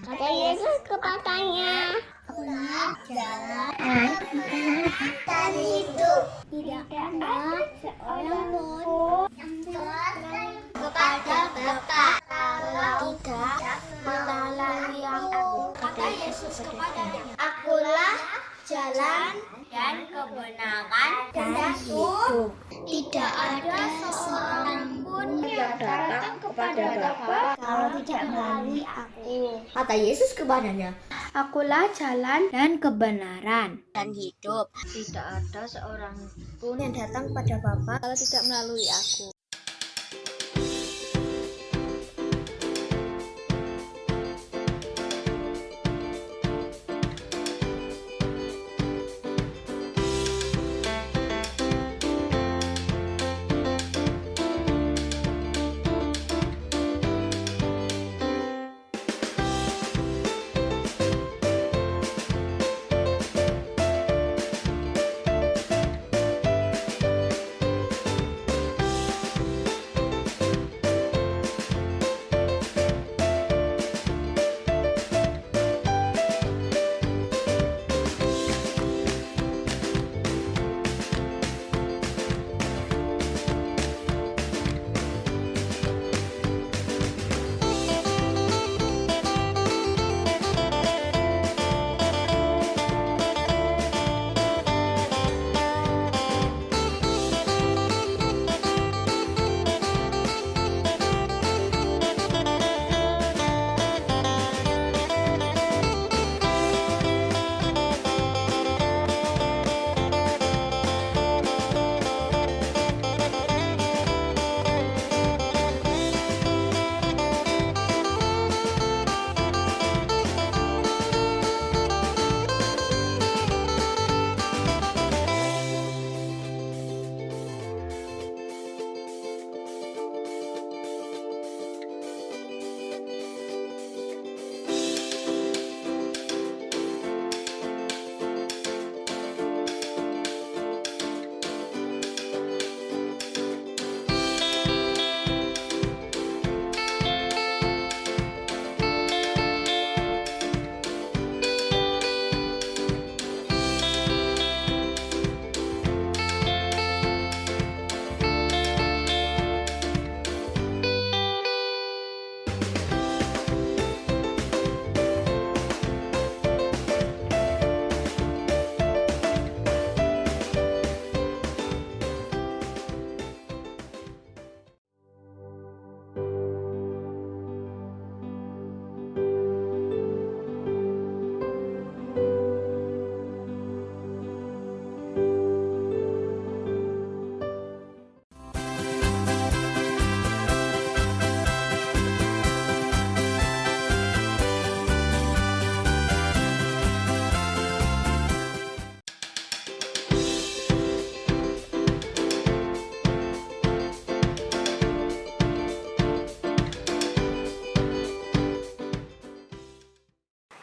Kata Yesus kepadanya, "Akulah jalan dan hidup. Tidak ada seorang pun yang datang kepada Bapa kalau tidak melalui aku." Kata Yesus kepadanya, "Akulah jalan dan kebenaran dan hidup. Tidak ada seorang pun yang datang kepada Bapa kalau tidak melalui aku." Kata Yesus kepadanya, "Akulah jalan dan kebenaran dan hidup. Tidak ada seorang pun yang datang kepada Bapa kalau tidak melalui aku."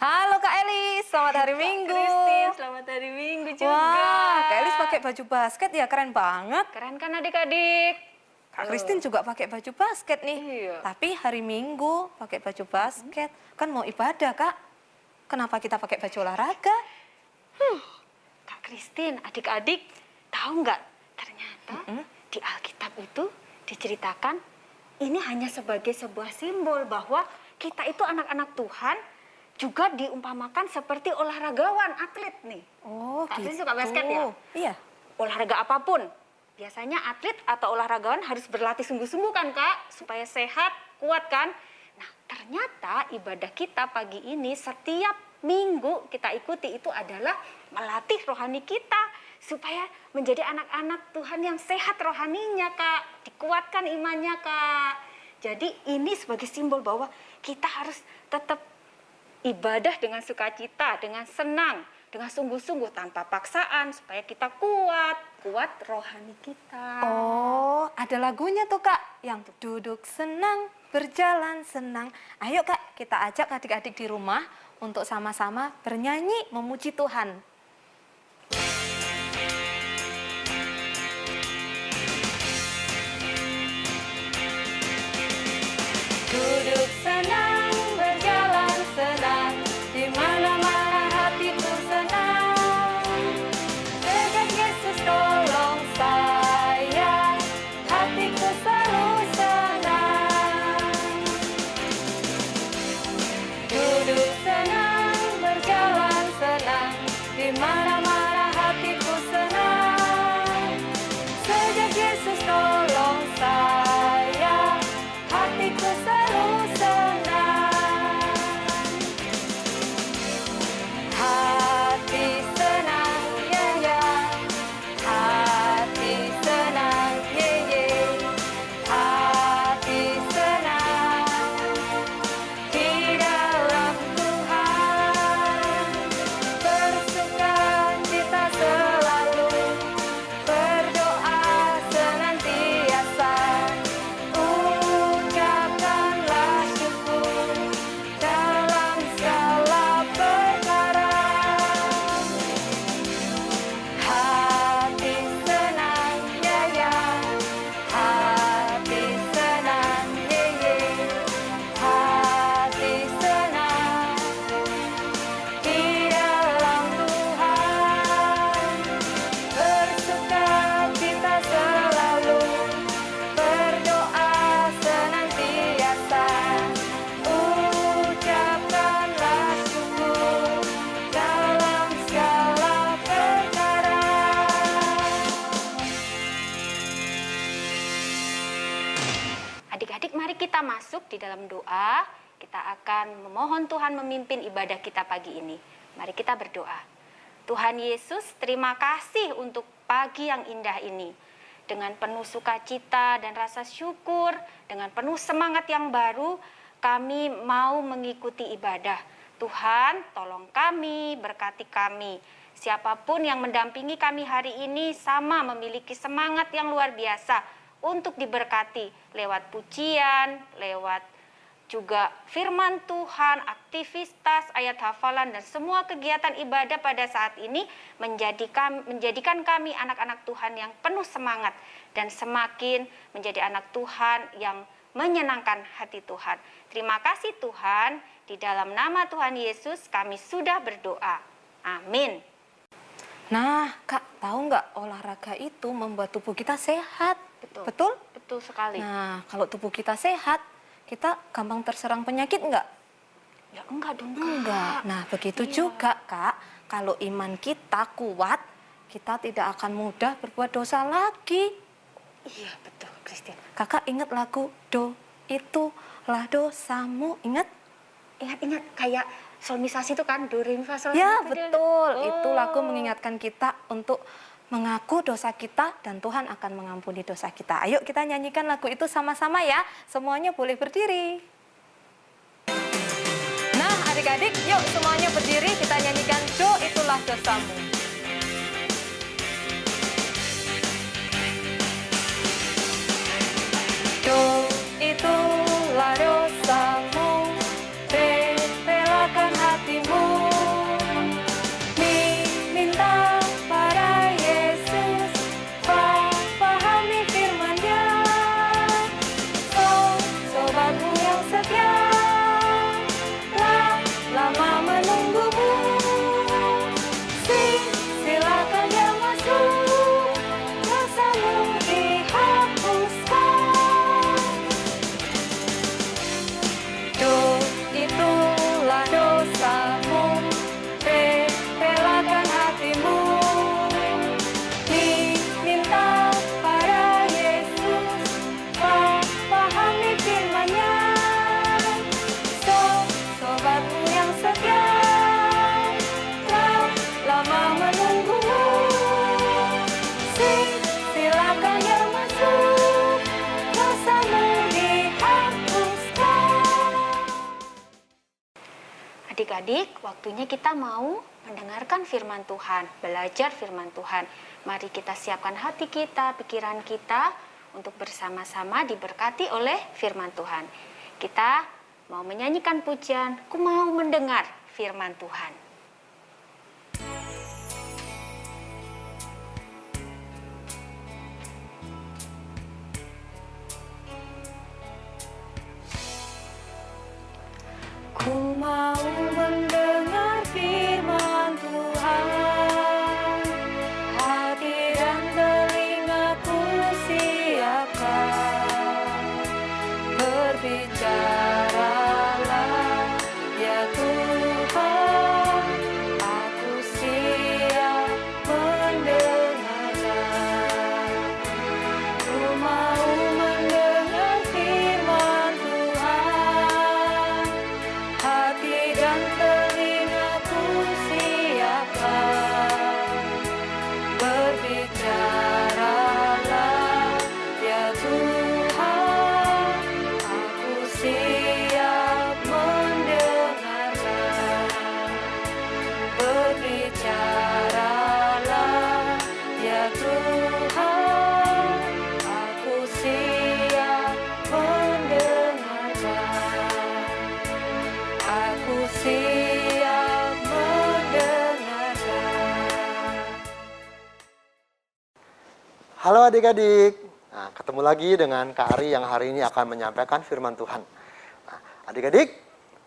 Halo Kak Elis, selamat hari Minggu. Kristin, selamat hari Minggu juga. Wah, Kak Elis pakai baju basket ya, keren banget. Keren kan adik-adik? Kak Kristin juga pakai baju basket nih. Iya. Tapi hari Minggu pakai baju basket, kan mau ibadah Kak. Kenapa kita pakai baju olahraga? Kak Kristin, adik-adik tahu nggak? Ternyata di Alkitab itu diceritakan ini hanya sebagai sebuah simbol bahwa kita itu anak-anak Tuhan juga diumpamakan seperti olahragawan, atlet nih. Oh, Kak gitu. Kristin suka basket ya? Iya. Olahraga apapun. Biasanya atlet atau olahragawan harus berlatih sungguh-sungguh kan Kak? Supaya sehat, kuat kan? Nah, ternyata ibadah kita pagi ini setiap minggu kita ikuti itu adalah melatih rohani kita supaya menjadi anak-anak Tuhan yang sehat rohaninya, Kak. Dikuatkan imannya, Kak. Jadi ini sebagai simbol bahwa kita harus tetap ibadah dengan sukacita, dengan senang, dengan sungguh-sungguh tanpa paksaan supaya kita kuat rohani kita. Oh, ada lagunya tuh Kak, yang duduk senang, berjalan senang. Ayo Kak, kita ajak adik-adik di rumah untuk sama-sama bernyanyi memuji Tuhan. Duduk senang, berjalan senang, di mana-mana hatiku senang. Sejak Yesus tolong saya, hatiku selalu senang. Duduk senang, berjalan senang, di mana-mana hatiku senang. Sejak Yesus tolong saya, hatiku selalu senang. Hati senang, ya ya. Hati senang, ye ye. Hati senang di dalam Tuhan. Bersukacita selalu, berdoa senantiasa. Ucapkanlah syukur dalam segala perkara. Hati senang, ya ya. Hati senang, ye ye. Hati senang di dalam Tuhan. Bersukacita selalu, berdoa senantiasa. Ucapkanlah syukur dalam segala perkara. Adik-adik, mari kita masuk di dalam doa. Kita akan memohon Tuhan memimpin ibadah kita pagi ini. Mari kita berdoa. Tuhan Yesus, terima kasih untuk pagi yang indah ini. Dengan penuh sukacita dan rasa syukur, dengan penuh semangat yang baru, kami mau mengikuti ibadah. Tuhan, tolong kami, berkati kami. Siapapun yang mendampingi kami hari ini sama memiliki semangat yang luar biasa untuk diberkati lewat pujian, lewat juga firman Tuhan, aktivitas, ayat hafalan, dan semua kegiatan ibadah pada saat ini menjadikan kami anak-anak Tuhan yang penuh semangat dan semakin menjadi anak Tuhan yang menyenangkan hati Tuhan. Terima kasih Tuhan, di dalam nama Tuhan Yesus kami sudah berdoa. Amin. Nah, Kak, tahu nggak olahraga itu membuat tubuh kita sehat? Betul. Betul? Betul sekali. Nah, kalau tubuh kita sehat, kita gampang terserang penyakit nggak? Ya enggak dong, Kak. Enggak. Nah, begitu Iya. juga, Kak. Kalau iman kita kuat, kita tidak akan mudah berbuat dosa lagi. Iya, betul, Christine. Kakak ingat lagu Do Itulah Dosamu, ingat? Ingat-ingat kayak solmisasi itu kan, do re mi fa sol Ya, si, do. betul. Oh. Itu lagu mengingatkan kita untuk mengaku dosa kita dan Tuhan akan mengampuni dosa kita. Ayo kita nyanyikan lagu itu sama-sama ya. Semuanya boleh berdiri. Nah, adik-adik, yuk semuanya berdiri, kita nyanyikan Do Itulah Dosamu. Do itulah dosamu, relakan hatimu, minta pada Yesus, pahami firman-Nya. Oh, sobatmu yang setia, lama menunggumu, sing Adik-adik, waktunya kita mau mendengarkan firman Tuhan, belajar firman Tuhan. Mari kita siapkan hati kita, pikiran kita untuk bersama-sama diberkati oleh firman Tuhan. Kita mau menyanyikan pujian, ku mau mendengar firman Tuhan. Ku mau mendengar firman Tuhan, hati dan telingaku siapkan. Berbicaralah ya Tuhan, aku siap mendengarkan. Ku mau mendengar firman Tuhan, hati dan telingaku siapkan. Berbicaralah ya Tuhan, aku siap mendengarkan. Berbicaralah ya Tuhan, aku siap mendengarkan. Aku siap mendengarkan. Halo adik-adik, nah, ketemu lagi dengan Kak Ari yang hari ini akan menyampaikan firman Tuhan. Nah, adik-adik,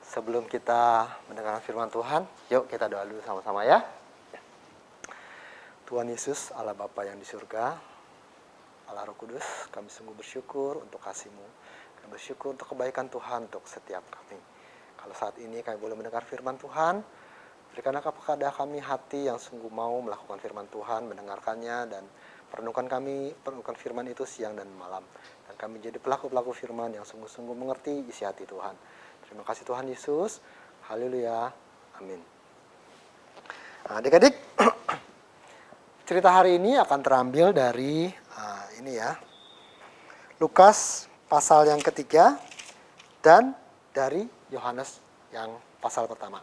sebelum kita mendengarkan firman Tuhan, yuk kita doa dulu sama-sama ya. Tuhan Yesus, Allah Bapa yang di surga, Allah Roh Kudus, kami sungguh bersyukur untuk kasih-Mu. Kami bersyukur untuk kebaikan Tuhan untuk setiap kami. Kalau saat ini kami boleh mendengar firman Tuhan, berikanlah kepada kami hati yang sungguh mau melakukan firman Tuhan, mendengarkannya, dan perenungkan firman itu siang dan malam. Dan kami jadi pelaku-pelaku firman yang sungguh-sungguh mengerti isi hati Tuhan. Terima kasih Tuhan Yesus. Haleluya. Amin. Nah, adik-adik, cerita hari ini akan terambil dari ini ya, Lukas pasal yang ketiga dan dari Yohanes yang pasal pertama.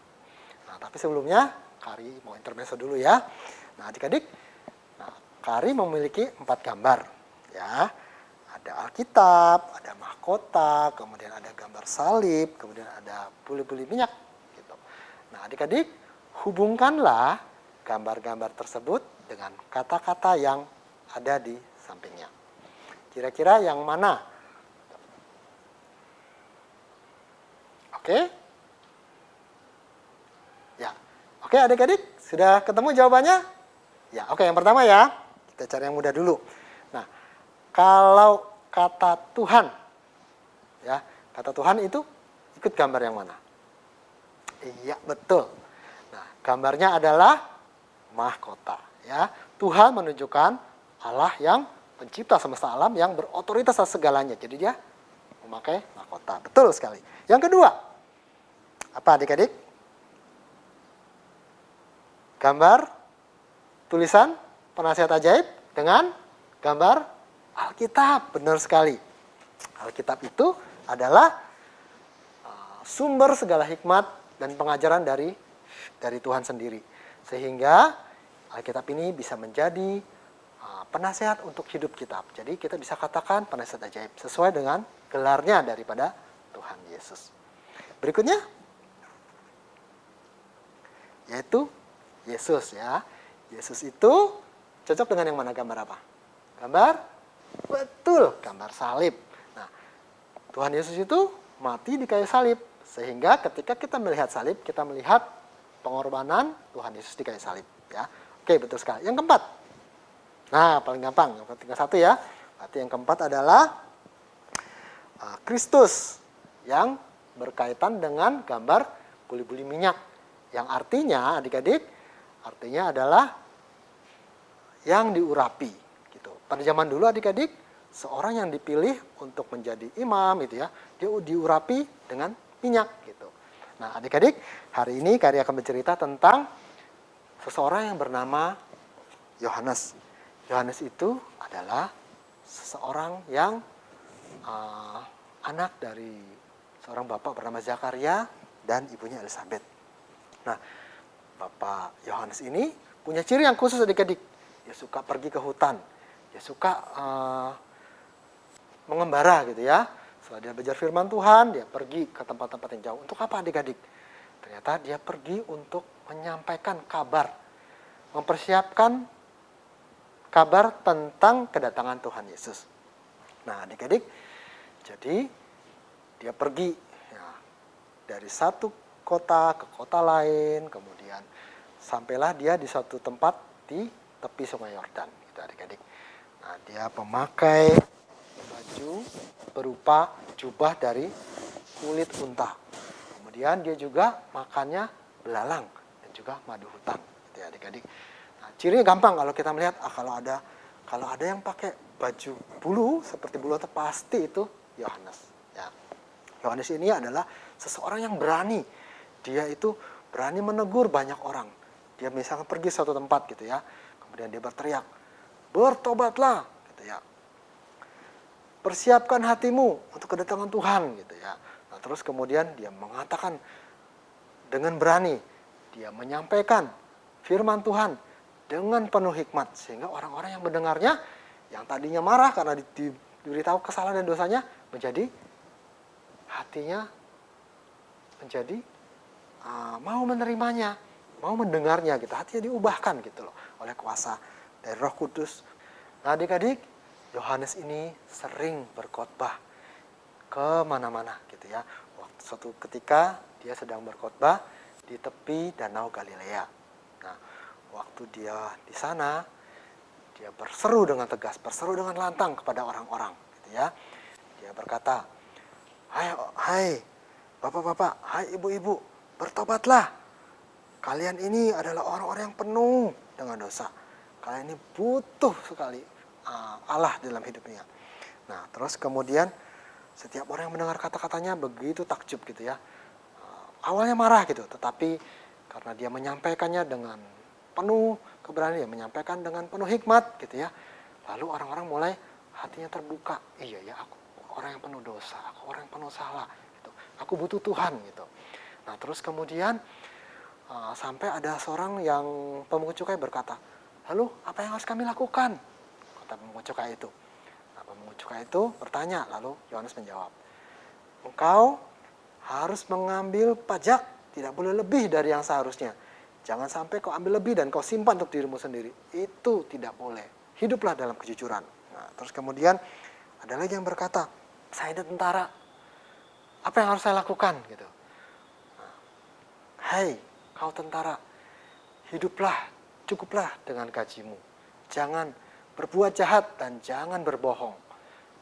Nah, tapi sebelumnya Kari mau intermezzo dulu ya. Nah, adik-adik, Kari memiliki 4 gambar, ya. Ada Alkitab, ada mahkota, kemudian ada gambar salib, kemudian ada buli-buli minyak, gitu. Nah, adik-adik, hubungkanlah gambar-gambar tersebut dengan kata-kata yang ada di sampingnya. Kira-kira yang mana? Oke? Ya, oke adik-adik, sudah ketemu jawabannya? Ya, oke, yang pertama ya. Kita cari yang mudah dulu. Nah, kalau kata Tuhan, ya, kata Tuhan itu ikut gambar yang mana? Iya, betul. Nah, gambarnya adalah mahkota, ya. Tuhan menunjukkan Allah yang pencipta semesta alam yang berotoritas atas segalanya. Jadi dia memakai mahkota. Betul sekali. Yang kedua, apa adik-adik? Gambar tulisan penasihat ajaib dengan gambar Alkitab. Benar sekali. Alkitab itu adalah sumber segala hikmat dan pengajaran dari Tuhan sendiri. Sehingga Alkitab ini bisa menjadi penasihat untuk hidup kita. Jadi kita bisa katakan penasihat ajaib sesuai dengan gelarnya daripada Tuhan Yesus. Berikutnya yaitu Yesus ya. Yesus itu cocok dengan yang mana, gambar apa? Gambar? Betul, gambar salib. Nah, Tuhan Yesus itu mati di kayu salib. Sehingga ketika kita melihat salib, kita melihat pengorbanan Tuhan Yesus di kayu salib. Ya. Oke, betul sekali. Yang keempat. Nah, paling gampang. Tinggal satu ya. Berarti yang keempat adalah Kristus yang berkaitan dengan gambar buli-buli minyak. Yang artinya, adik-adik, artinya adalah yang diurapi gitu. Pada zaman dulu adik-adik, seorang yang dipilih untuk menjadi imam gitu ya, dia diurapi dengan minyak gitu. Nah, adik-adik, hari ini Kari akan bercerita tentang seseorang yang bernama Yohanes. Yohanes itu adalah seseorang yang anak dari seorang bapak bernama Zakaria dan ibunya Elizabeth. Nah, Bapak Yohanes ini punya ciri yang khusus adik-adik. Dia suka pergi ke hutan. Dia suka mengembara gitu ya. Setelah dia belajar firman Tuhan, dia pergi ke tempat-tempat yang jauh. Untuk apa adik-adik? Ternyata dia pergi untuk menyampaikan kabar. Mempersiapkan kabar tentang kedatangan Tuhan Yesus. Nah adik-adik, jadi dia pergi ya, dari satu kota ke kota lain, kemudian sampailah dia di suatu tempat di tepi Sungai Yordan, gitu adik-adik. Nah dia memakai baju berupa jubah dari kulit unta. Kemudian dia juga makannya belalang dan juga madu hutan, gitu ya adik-adik. Nah, cirinya gampang kalau kita melihat kalau ada yang pakai baju bulu seperti bulu unta pasti itu Yohanes. Ya. Yohanes ini adalah seseorang yang berani. Dia itu berani menegur banyak orang. Dia misalnya pergi suatu tempat gitu ya, kemudian dia berteriak, bertobatlah, gitu ya. Persiapkan hatimu untuk kedatangan Tuhan gitu ya. Nah, terus kemudian dia mengatakan dengan berani, dia menyampaikan firman Tuhan dengan penuh hikmat sehingga orang-orang yang mendengarnya yang tadinya marah karena diberitahu kesalahan dan dosanya menjadi hatinya menjadi mau menerimanya, mau mendengarnya gitu. Hatinya diubahkan gitu loh oleh kuasa dari Roh Kudus. Nah, adik-adik, Yohanes ini sering berkhotbah ke mana-mana gitu ya. Suatu ketika dia sedang berkhotbah di tepi Danau Galilea. Nah, waktu dia di sana, dia berseru dengan tegas, berseru dengan lantang kepada orang-orang gitu ya. Dia berkata, "Hai bapak-bapak, hai ibu-ibu, bertobatlah. Kalian ini adalah orang-orang yang penuh dengan dosa. Kalian ini butuh sekali Allah dalam hidupnya." Nah, terus kemudian setiap orang yang mendengar kata-katanya begitu takjub gitu ya. Awalnya marah gitu, tetapi karena dia menyampaikannya dengan penuh keberanian, menyampaikan dengan penuh hikmat gitu ya. Lalu orang-orang mulai hatinya terbuka. Iya ya, aku orang yang penuh dosa, aku orang yang penuh salah gitu. Aku butuh Tuhan gitu. Nah, terus kemudian sampai ada seorang yang pemungut cukai berkata, "Lalu apa yang harus kami lakukan?" Kata pemungut cukai itu. Nah, pemungut cukai itu bertanya, lalu Yohanes menjawab, "Engkau harus mengambil pajak, tidak boleh lebih dari yang seharusnya. Jangan sampai kau ambil lebih dan kau simpan untuk dirimu sendiri. Itu tidak boleh. Hiduplah dalam kejujuran." Nah, terus kemudian ada lagi yang berkata, "Saya ini tentara. Apa yang harus saya lakukan?" Gitu. Nah, "Hai, kau tentara, hiduplah, cukuplah dengan gajimu. Jangan berbuat jahat dan jangan berbohong."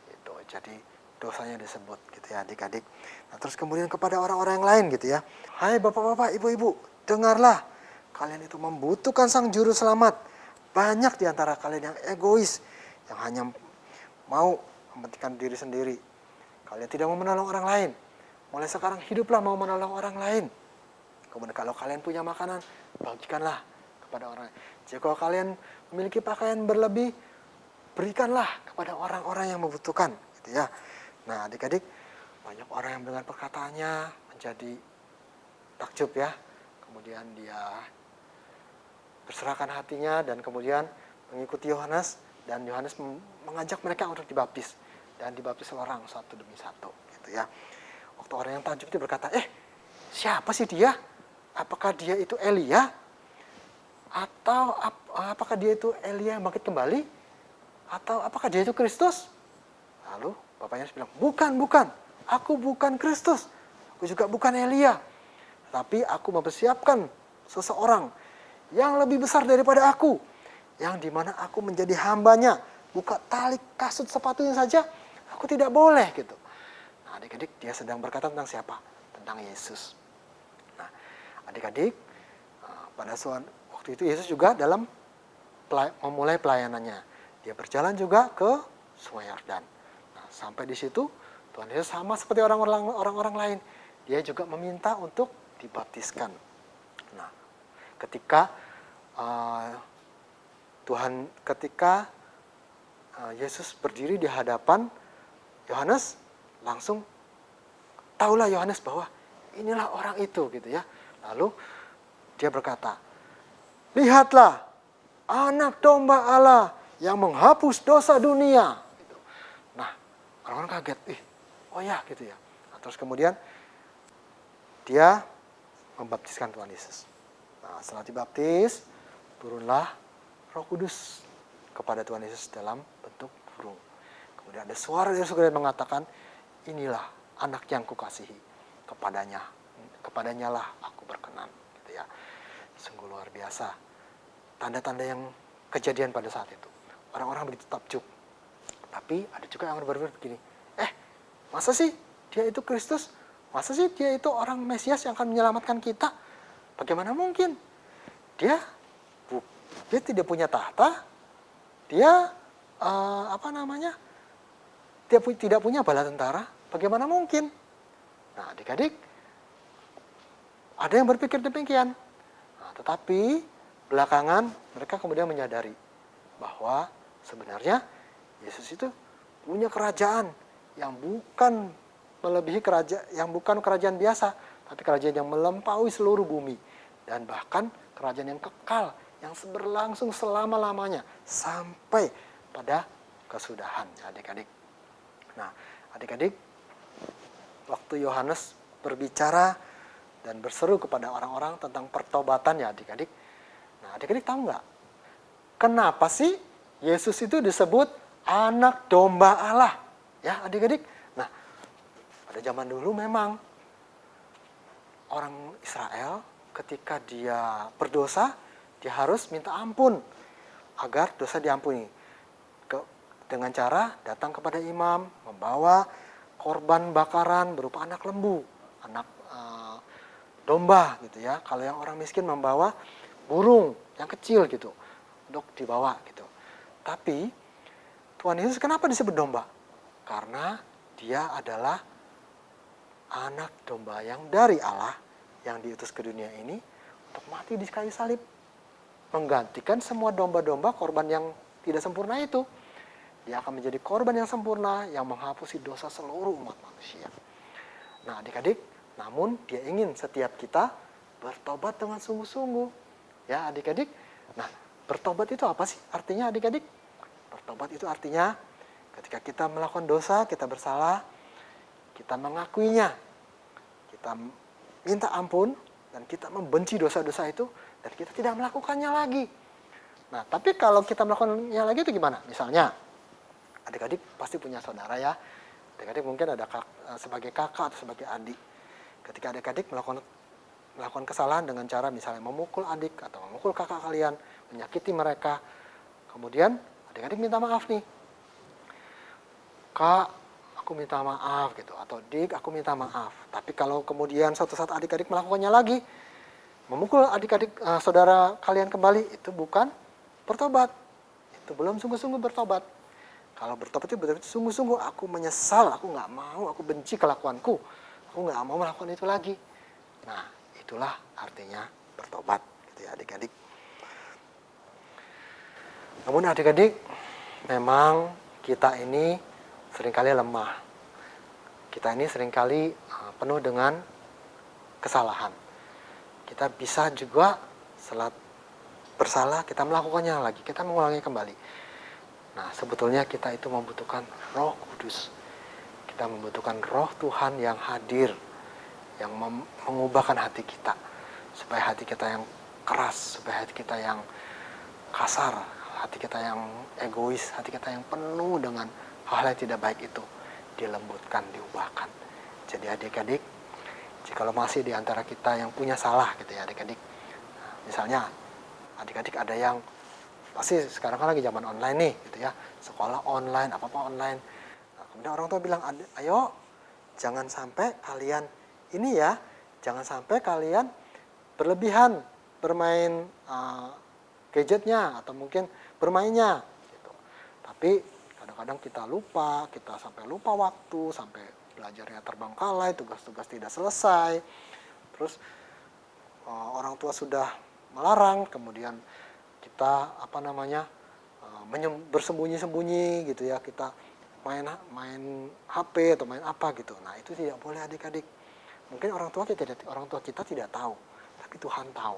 Itu jadi dosanya disebut gitu ya adik-adik. Nah, terus kemudian kepada orang-orang yang lain gitu ya. "Hai bapak-bapak, ibu-ibu, dengarlah. Kalian itu membutuhkan sang juru selamat. Banyak di antara kalian yang egois, yang hanya mau mementingkan diri sendiri. Kalian tidak mau menolong orang lain. Mulai sekarang hiduplah mau menolong orang lain. Kemudian kalau kalian punya makanan, bagikanlah kepada orang lain. Jika kalian memiliki pakaian berlebih, berikanlah kepada orang-orang yang membutuhkan." Gitu ya. Nah adik-adik, banyak orang yang mendengar perkataannya menjadi takjub ya. Kemudian dia berserahkan hatinya dan kemudian mengikuti Yohanes. Dan Yohanes mengajak mereka untuk dibaptis. Dan dibaptis orang satu demi satu. Gitu ya. Waktu orang yang takjub itu berkata, siapa sih dia? Apakah dia itu Elia? Atau apakah dia itu Elia yang bangkit kembali? Atau apakah dia itu Kristus? Lalu bapaknya bilang, bukan. Aku bukan Kristus. Aku juga bukan Elia. Tapi aku mempersiapkan seseorang yang lebih besar daripada aku. Yang dimana aku menjadi hambanya. Buka tali kasut sepatunya saja, aku tidak boleh gitu. Nah adik-adik, dia sedang berkata tentang siapa? Tentang Yesus. Nah adik-adik, pada waktu itu Yesus juga dalam memulai pelayanannya. Dia berjalan juga ke Sungai Yordan. Nah, sampai di situ Tuhan Yesus sama seperti orang-orang lain. Dia juga meminta untuk dibaptiskan. Nah, ketika Yesus berdiri di hadapan Yohanes, langsung tahulah Yohanes bahwa inilah orang itu gitu ya. Lalu dia berkata, lihatlah anak domba Allah yang menghapus dosa dunia. Gitu. Nah, orang-orang kaget, oh ya gitu ya. Nah, terus kemudian dia membaptiskan Tuhan Yesus. Nah, setelah dibaptis, turunlah Roh Kudus kepada Tuhan Yesus dalam bentuk burung. Kemudian ada suara dari surga yang mengatakan, inilah anak yang kukasihi, kepadanya lah aku berkenan. Gitu ya. Sungguh luar biasa. Tanda-tanda yang kejadian pada saat itu. Orang-orang begitu takjub. Tapi ada juga yang berpikir begini, masa sih dia itu Kristus? Masa sih dia itu orang Mesias yang akan menyelamatkan kita? Bagaimana mungkin? Dia tidak punya tahta, dia dia tidak punya bala tentara. Bagaimana mungkin? Nah, adik-adik, ada yang berpikir demikian. Nah, tetapi belakangan mereka kemudian menyadari bahwa sebenarnya Yesus itu punya kerajaan yang bukan melebihi kerajaan biasa, tapi kerajaan yang melampaui seluruh bumi, dan bahkan kerajaan yang kekal, yang berlangsung selama-lamanya sampai pada kesudahan, adik-adik. Nah, adik-adik, waktu Yohanes berbicara dan berseru kepada orang-orang tentang pertobatan, ya adik-adik. Nah, adik-adik tahu nggak? Kenapa sih Yesus itu disebut anak domba Allah? Ya, adik-adik. Nah, pada zaman dulu memang orang Israel ketika dia berdosa, dia harus minta ampun agar dosa diampuni. Dengan cara datang kepada imam, membawa korban bakaran berupa anak lembu, anak domba gitu ya. Kalau yang orang miskin membawa burung yang kecil gitu untuk dibawa gitu. Tapi Tuhan Yesus kenapa disebut domba? Karena dia adalah anak domba yang dari Allah yang diutus ke dunia ini untuk mati di kayu salib, menggantikan semua domba-domba korban yang tidak sempurna itu. Dia akan menjadi korban yang sempurna yang menghapusi dosa seluruh umat manusia. Nah, adik-adik, namun dia ingin setiap kita bertobat dengan sungguh-sungguh. Ya, adik-adik. Nah, bertobat itu apa sih artinya, adik-adik? Bertobat itu artinya ketika kita melakukan dosa, kita bersalah, kita mengakuinya, kita minta ampun, dan kita membenci dosa-dosa itu, dan kita tidak melakukannya lagi. Nah, tapi kalau kita melakukannya lagi itu gimana? Misalnya, adik-adik pasti punya saudara ya. Adik-adik mungkin ada sebagai kakak atau sebagai adik. Ketika adik-adik melakukan kesalahan dengan cara misalnya memukul adik atau memukul kakak kalian, menyakiti mereka. Kemudian adik-adik minta maaf nih. Kak, aku minta maaf gitu. Atau Dik, aku minta maaf. Tapi kalau kemudian suatu saat adik-adik melakukannya lagi, memukul adik-adik saudara kalian kembali, itu bukan bertobat. Itu belum sungguh-sungguh bertobat. Kalau bertobat itu berarti sungguh-sungguh aku menyesal, aku nggak mau, aku benci kelakuanku, aku nggak mau melakukan itu lagi. Nah, itulah artinya bertobat, gitu ya adik-adik. Namun adik-adik, memang kita ini seringkali lemah. Kita ini seringkali penuh dengan kesalahan. Kita bisa juga setelah bersalah, kita melakukannya lagi, kita mengulangi kembali. Nah, sebetulnya kita itu membutuhkan Roh Kudus. Kita membutuhkan Roh Tuhan yang hadir, yang mengubahkan hati kita. Supaya hati kita yang keras, supaya hati kita yang kasar, hati kita yang egois, hati kita yang penuh dengan hal yang tidak baik itu dilembutkan, diubahkan. Jadi adik-adik, jikalau masih di antara kita yang punya salah gitu ya adik-adik. Nah, misalnya adik-adik ada yang pasti sekarang kan lagi zaman online nih gitu ya, sekolah online, apa-apa online. Nah, kemudian orang tua bilang, ayo jangan sampai kalian ini ya, jangan sampai kalian berlebihan bermain gadgetnya atau mungkin bermainnya gitu. Tapi kadang-kadang kita lupa, kita sampai lupa waktu, sampai belajarnya terbengkalai, tugas-tugas tidak selesai. Terus orang tua sudah melarang, kemudian kita bersembunyi-sembunyi gitu ya, kita main HP atau main apa gitu. Nah, itu tidak boleh adik-adik. Mungkin orang tua kita tidak tahu, tapi Tuhan tahu.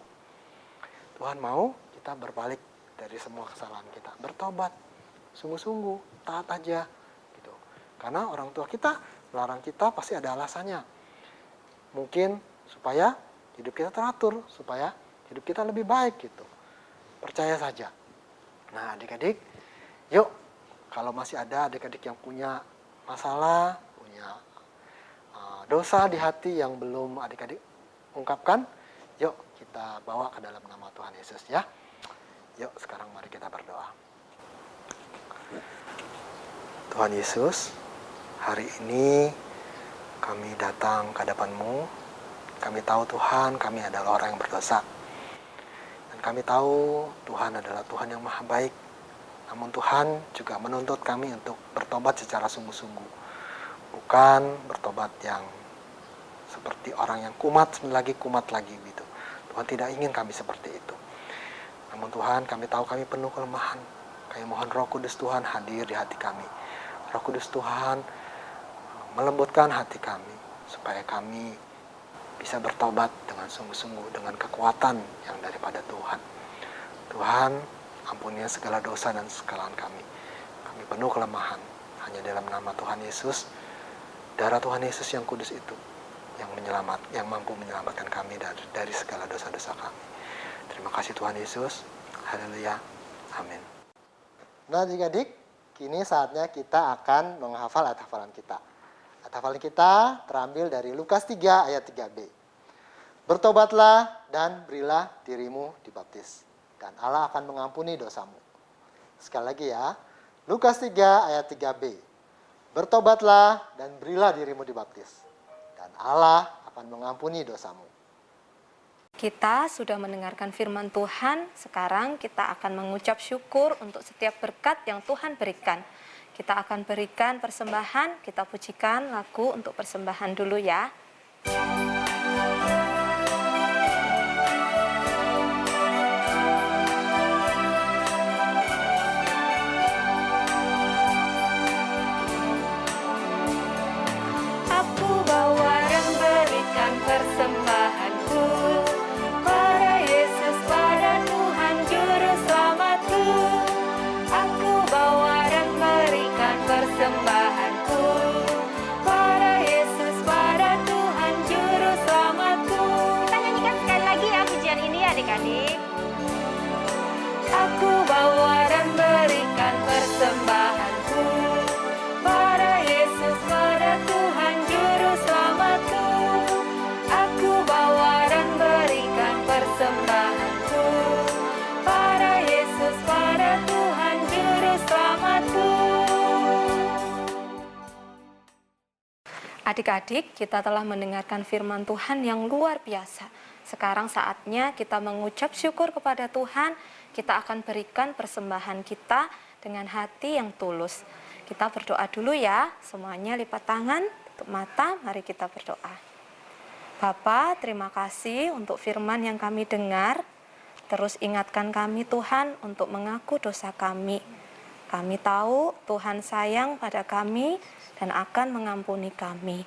Tuhan mau kita berbalik dari semua kesalahan kita, bertobat, sungguh-sungguh, taat aja gitu. Karena orang tua kita melarang kita pasti ada alasannya. Mungkin supaya hidup kita teratur, supaya hidup kita lebih baik gitu. Percaya saja. Nah, adik-adik, yuk kalau masih ada adik-adik yang punya masalah, punya dosa di hati yang belum adik-adik ungkapkan, yuk kita bawa ke dalam nama Tuhan Yesus ya. Yuk sekarang mari kita berdoa. Tuhan Yesus, hari ini kami datang ke hadapan-Mu. Kami tahu Tuhan, kami adalah orang yang berdosa. Dan kami tahu Tuhan adalah Tuhan yang maha baik. Namun Tuhan juga menuntut kami untuk bertobat secara sungguh-sungguh. Bukan bertobat yang seperti orang yang kumat lagi gitu. Tuhan tidak ingin kami seperti itu. Namun Tuhan, kami tahu kami penuh kelemahan. Kami mohon Roh Kudus Tuhan hadir di hati kami. Roh Kudus Tuhan melembutkan hati kami supaya kami bisa bertobat dengan sungguh-sungguh, dengan kekuatan yang daripada Tuhan. Tuhan, ampunilah segala dosa dan kesalahan kami. Kami penuh kelemahan. Hanya dalam nama Tuhan Yesus, darah Tuhan Yesus yang kudus itu yang mampu menyelamatkan kami dari segala dosa-dosa kami. Terima kasih Tuhan Yesus. Haleluya. Amin. Nah, adik-adik, kini saatnya kita akan menghafal ayat hafalan kita. Ayat hafalan kita terambil dari Lukas 3 ayat 3b. Bertobatlah dan berilah dirimu dibaptis, dan Allah akan mengampuni dosamu. Sekali lagi ya, Lukas 3 ayat 3b. Bertobatlah dan berilah dirimu dibaptis, dan Allah akan mengampuni dosamu. Kita sudah mendengarkan firman Tuhan, sekarang kita akan mengucap syukur untuk setiap berkat yang Tuhan berikan. Kita akan berikan persembahan, kita pujikan lagu untuk persembahan dulu ya. Aku bawa dan berikan persembahanku pada Yesus, pada Tuhan Juru Selamatku. Aku bawa dan berikan persembahanku pada Yesus, pada Tuhan Juru Selamatku. Kita nyanyikan sekali lagi ya pujian ini adik-adik. Aku bawa dan berikan persembahanku pada Yesus, pada Tuhan Juru Selamatku. Aku bawa dan berikan persembahanku pada Yesus, pada Tuhan Juru Selamatku. Adik-adik, kita telah mendengarkan firman Tuhan yang luar biasa. Sekarang saatnya kita mengucap syukur kepada Tuhan. Kita akan berikan persembahan kita dengan hati yang tulus. Kita berdoa dulu ya, semuanya lipat tangan, tutup mata, mari kita berdoa. Bapa, terima kasih untuk firman yang kami dengar. Terus ingatkan kami Tuhan untuk mengaku dosa kami. Kami tahu Tuhan sayang pada kami dan akan mengampuni kami.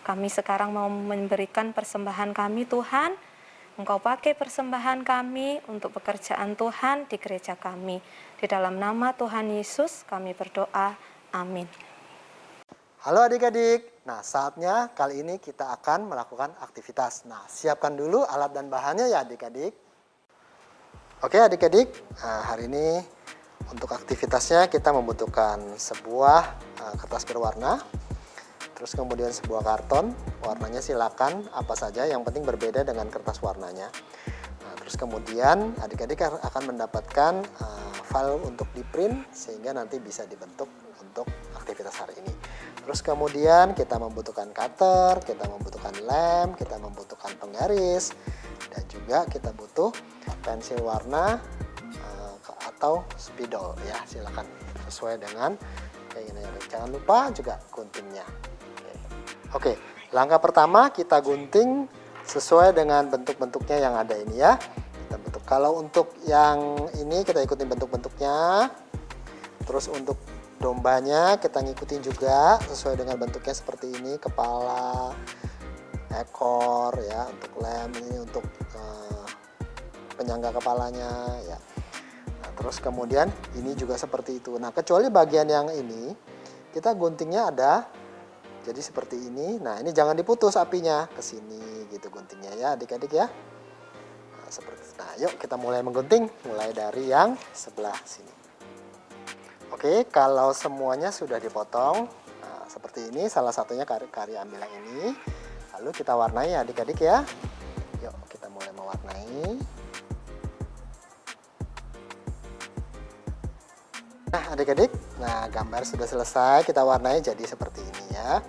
Kami sekarang mau memberikan persembahan kami Tuhan. Engkau pakai persembahan kami untuk pekerjaan Tuhan di gereja kami. Di dalam nama Tuhan Yesus kami berdoa. Amin. Halo adik-adik. Nah, saatnya kali ini kita akan melakukan aktivitas. Nah, siapkan dulu alat dan bahannya ya adik-adik. Oke adik-adik, hari ini untuk aktivitasnya kita membutuhkan sebuah kertas berwarna. Terus kemudian sebuah karton, warnanya silakan apa saja, yang penting berbeda dengan kertas warnanya. Nah, terus kemudian adik-adik akan mendapatkan file untuk di print sehingga nanti bisa dibentuk untuk aktivitas hari ini. Terus kemudian kita membutuhkan cutter, kita membutuhkan lem, kita membutuhkan penggaris, dan juga kita butuh pensil warna atau spidol ya, silakan sesuai dengan keinginan. Jangan lupa juga guntingnya. Oke, langkah pertama kita gunting sesuai dengan bentuk-bentuknya yang ada ini ya. Kita bentuk. Kalau untuk yang ini kita ikutin bentuk-bentuknya. Terus untuk dombanya kita ngikutin juga sesuai dengan bentuknya seperti ini, kepala, ekor ya. Untuk lem ini untuk penyangga kepalanya ya. Nah, terus kemudian ini juga seperti itu. Nah, kecuali bagian yang ini kita guntingnya ada jadi seperti ini. Nah, ini jangan diputus apinya ke sini gitu guntingnya ya adik-adik ya. Nah, seperti itu. Nah, yuk kita mulai menggunting mulai dari yang sebelah sini. Oke, kalau semuanya sudah dipotong, nah, seperti ini salah satunya Kari ambil yang ini. Lalu kita warnai adik-adik ya. Yuk kita mulai mewarnai. Nah adik-adik, nah gambar sudah selesai, kita warnai jadi seperti ini ya.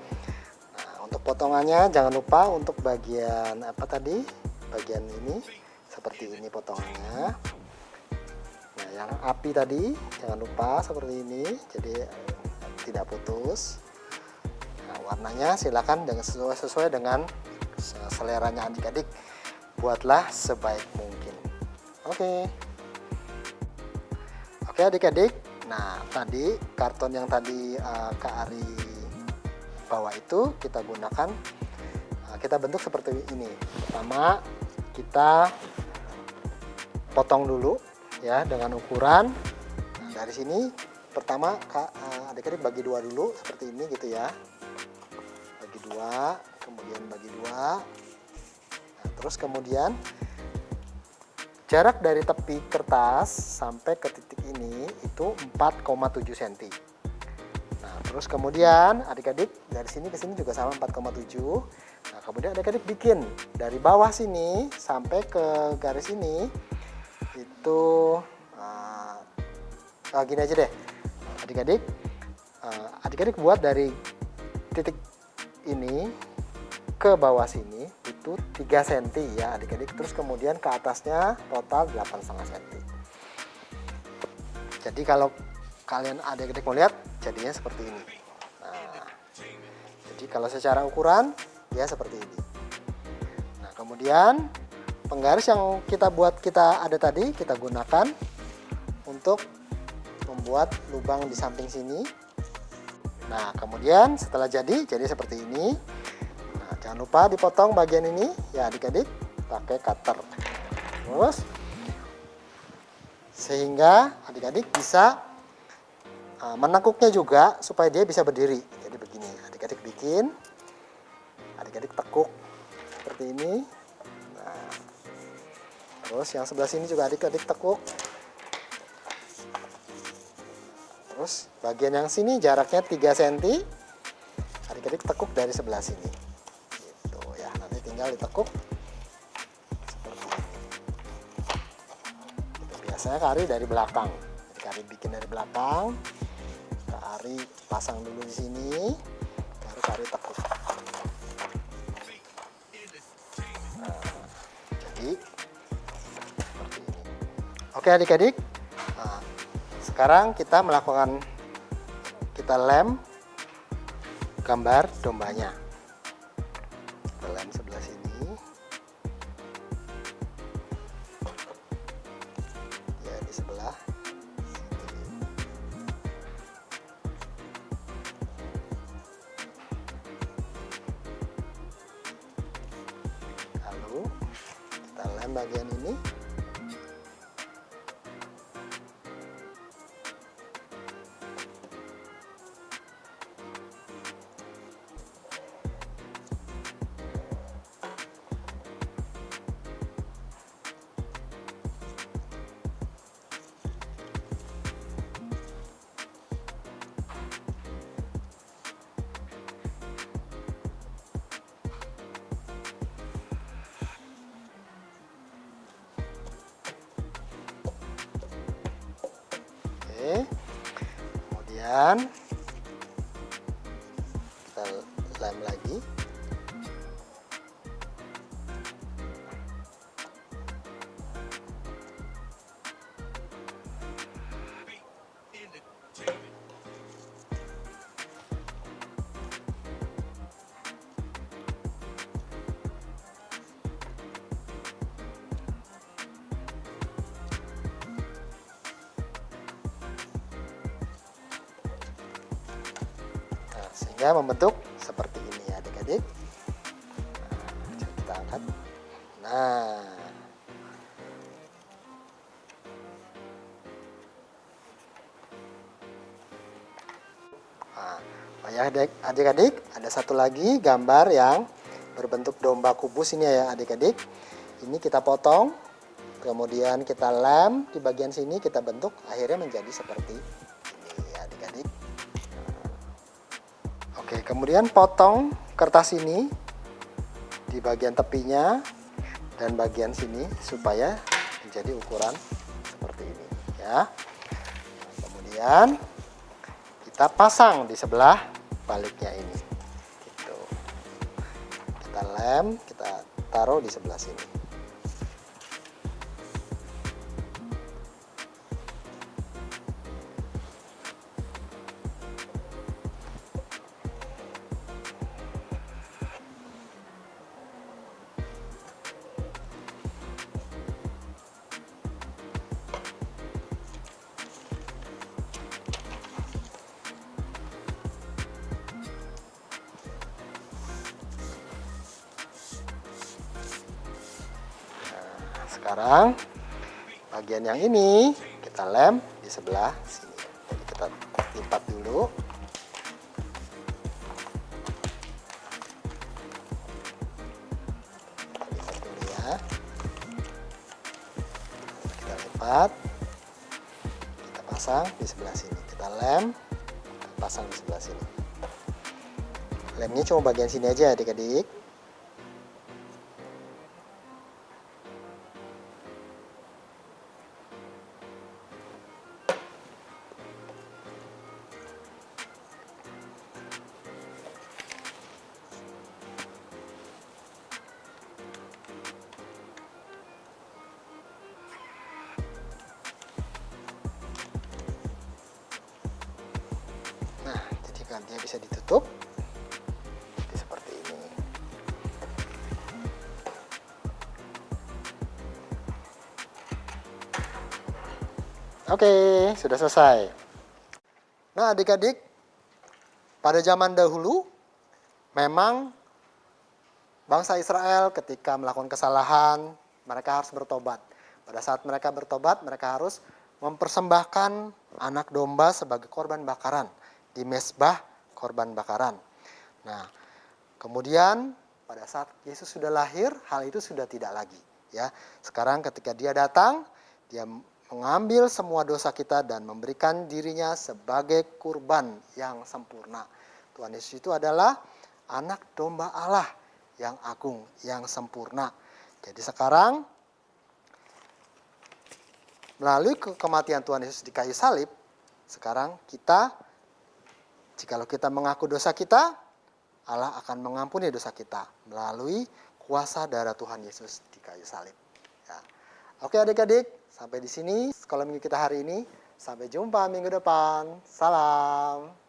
Nah untuk potongannya jangan lupa untuk bagian apa tadi, bagian ini seperti ini potongannya. Nah yang api tadi jangan lupa seperti ini, jadi tidak putus. Nah warnanya silakan dengan sesuai dengan seleranya adik-adik, buatlah sebaik mungkin. Oke adik-adik. Nah, tadi karton yang tadi Kak Ari bawa itu kita gunakan, kita bentuk seperti ini. Pertama, kita potong dulu ya dengan ukuran. Nah, dari sini pertama adik-adik bagi dua dulu seperti ini gitu ya. Bagi dua, kemudian bagi dua. Nah, terus kemudian jarak dari tepi kertas sampai ke titik ini itu 4,7 cm. Nah, terus kemudian adik-adik dari sini ke sini juga sama 4,7. Nah, kemudian adik-adik bikin dari bawah sini sampai ke garis ini itu gini aja deh. Adik-adik buat dari titik ini ke bawah sini itu 3 cm ya adik-adik, terus kemudian ke atasnya total 8,5 cm. Jadi kalau kalian adik-adik mau lihat jadinya seperti ini. Nah, jadi kalau secara ukuran ya seperti ini. Nah kemudian penggaris yang kita ada tadi kita gunakan untuk membuat lubang di samping sini. Nah kemudian setelah jadi seperti ini. Jangan lupa dipotong bagian ini ya adik-adik pakai cutter. Terus sehingga adik-adik bisa menekuknya juga supaya dia bisa berdiri. Jadi begini, adik-adik bikin, adik-adik tekuk seperti ini. Nah, terus yang sebelah sini juga adik-adik tekuk. Terus bagian yang sini jaraknya 3 cm. Adik-adik tekuk dari sebelah sini. Tinggal ditekuk seperti ini. Itu biasanya Kak Ari dari belakang. Jadi Kak Ari bikin dari belakang. Kak Ari pasang dulu di sini. Baru Kak Ari tekuk. Nah, jadi seperti ini. Oke adik-adik. Nah, sekarang kita lem gambar dombanya. Lem sebelah sini ya, di sebelah sini. Lalu kita lem bagian ini. Kemudian kita lem lagi. Sehingga membentuk seperti ini ya adik-adik. Nah, kita angkat. Nah Ya adik-adik, ada satu lagi gambar yang berbentuk domba kubus ini ya adik-adik. Ini kita potong, kemudian kita lem di bagian sini, kita bentuk, akhirnya menjadi seperti ini ya adik-adik. Oke, kemudian potong kertas ini di bagian tepinya dan bagian sini supaya menjadi ukuran seperti ini ya. Kemudian kita pasang di sebelah baliknya ini. Gitu. Kita lem, kita taruh di sebelah sini. Sekarang bagian yang ini kita lem di sebelah sini. Jadi kita lipat dulu. Lipat dulu ya. Kita lipat. Kita pasang di sebelah sini. Kita lem, kita pasang di sebelah sini. Lemnya cuma bagian sini aja adik-adik. Dia bisa ditutup jadi seperti ini. Oke, sudah selesai. Nah adik-adik, pada zaman dahulu memang bangsa Israel ketika melakukan kesalahan mereka harus bertobat. Pada saat mereka bertobat mereka harus mempersembahkan anak domba sebagai korban bakaran di mezbah korban bakaran. Nah, kemudian pada saat Yesus sudah lahir, hal itu sudah tidak lagi. Ya, sekarang ketika Dia datang, Dia mengambil semua dosa kita dan memberikan dirinya sebagai kurban yang sempurna. Tuhan Yesus itu adalah anak domba Allah yang agung, yang sempurna. Jadi sekarang melalui kematian Tuhan Yesus di kayu salib, sekarang kita jikalau kita mengaku dosa kita, Allah akan mengampuni dosa kita melalui kuasa darah Tuhan Yesus di kayu salib. Ya. Oke adik-adik, sampai di sini sekolah minggu kita hari ini. Sampai jumpa minggu depan. Salam.